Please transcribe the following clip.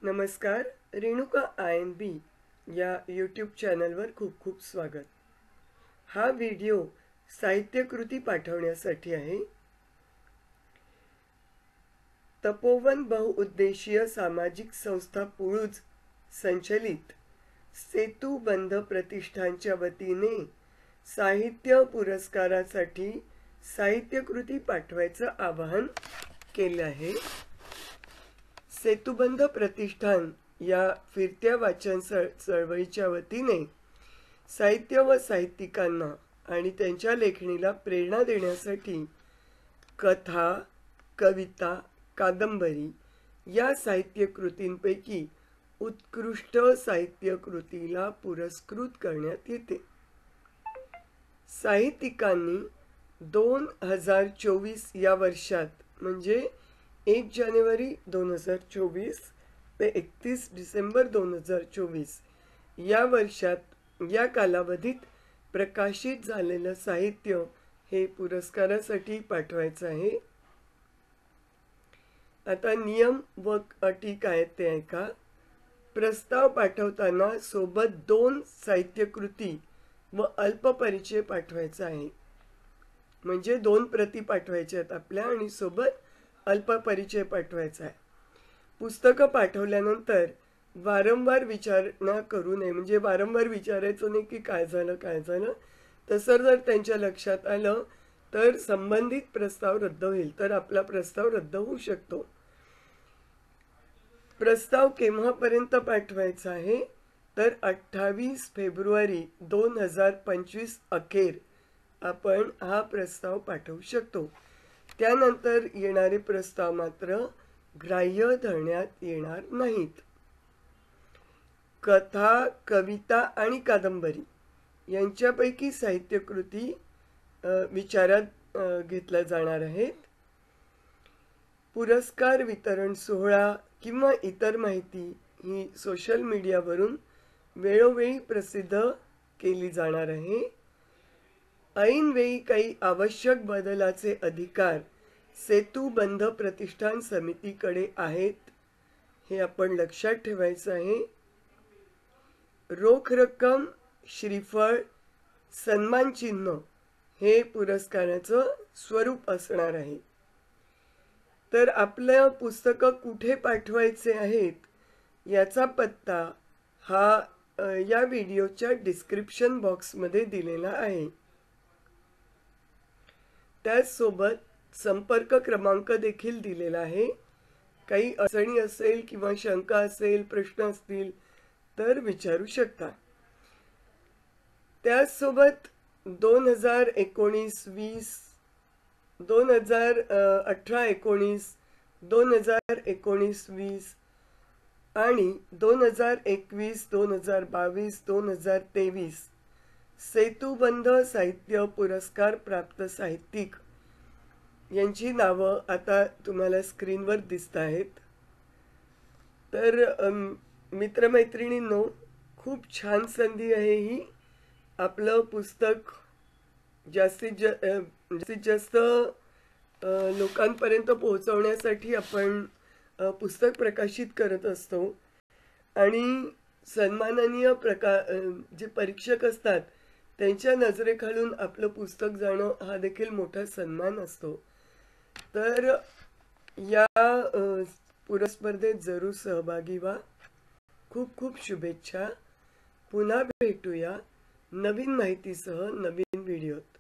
नमस्कार. रेणुका INB या YouTube चॅनलवर खूप खूप स्वागत. हा व्हिडिओ साहित्यकृती पाठवण्यासाठी आहे. तपोवन बहुउद्देशीय सामाजिक संस्था पुळूज संचलित सेतुबंध प्रतिष्ठानच्या वतीने साहित्य पुरस्कारासाठी साहित्यकृती पाठवायचं आवाहन केलं आहे. सेतुबंध प्रतिष्ठान या फिरत्या वाचन चळवळीच्या वतीने साहित्य व साहित्यिकांना आणि त्यांच्या लेखणीला प्रेरणा देण्यासाठी कथा, कविता, कादंबरी या साहित्यकृतींपैकी उत्कृष्ट साहित्यकृतीला पुरस्कृत करण्यात येते. साहित्यिकांनी 2024 या वर्षात म्हणजे 1 जानेवारी 2024 ते 31 डिसेंबर 2024 या वर्षात या कालावधीत प्रकाशित झालेलं साहित्य हे पुरस्कारासाठी पाठवायचं आहे. आता नियम व अटी काय ते ऐका. प्रस्ताव पाठवताना सोबत 2 साहित्यकृती व अल्पपरिचय पाठवायचा आहे. म्हणजे 2 प्रती पाठवायच्या आहेत आपल्या आणि सोबत अल्पपरिचय पाठवायचा आहे. पुस्तकं पाठवल्यानंतर वारंवार विचारणा करू नये. म्हणजे वारंवार विचारायचं नाही की काय झालं. तसं जर त्यांच्या लक्षात आलं तर संबंधित प्रस्ताव रद्द होईल. तर आपला प्रस्ताव रद्द होऊ शकतो. प्रस्ताव केव्हापर्यंत पाठवायचा आहे तर 28 फेब्रुवारी 2025 अखेर आपण हा प्रस्ताव पाठवू शकतो. त्यानंतर येणारे प्रस्ताव मात्र ग्राह्य धरण्यात येणार नाहीत. कथा, कविता आणि कादंबरी यांच्यापैकी साहित्यकृती विचारात घेतल्या जाणार आहेत. पुरस्कार वितरण सोहळा किंवा इतर माहिती ही सोशल मीडियावरून वेळोवेळी प्रसिद्ध केली जाणार आहे. ऐनवेळी काही आवश्यक बदलाचे अधिकार सेतुबंध प्रतिष्ठान समितीकडे आहेत हे आपण लक्षात ठेवायचं आहे. रोख रक्कम, श्रीफळ, सन्मान चिन्ह हे पुरस्काराचं स्वरूप असणार आहे. तर आपलं पुस्तकं कुठे पाठवायचे आहेत याचा पत्ता हा या व्हिडिओच्या डिस्क्रिप्शन बॉक्समध्ये दिलेला आहे. त्याचसोबत संपर्क क्रमांक देखील दिलेला आहे. काही अडचणी असेल किंवा शंका असेल, प्रश्न असतील तर विचारू शकता. त्याचसोबत 2019-20, 2018-19, 2019-20 आणि 2021, 2022, 2023 सेतुबंध साहित्य पुरस्कार प्राप्त साहित्यिक यांची नावं आता तुम्हाला स्क्रीनवर दिसत आहेत. तर मित्रमैत्रिणींनो, खूप छान संधी आहे ही. आपलं पुस्तक जास्तीत जास्त लोकांपर्यंत पोहोचवण्यासाठी आपण पुस्तक प्रकाशित करत असतो आणि सन्माननीय जे परीक्षक असतात त्यांच्या नजरेखालून आपलं पुस्तक जाणं हा देखील मोठा सन्मान असतो. तर या पुरस्पर्धेत जरूर सहभागी व्हा. खूप खूप शुभेच्छा. पुन्हा भेटूया नवीन माहितीसह नवीन व्हिडिओत.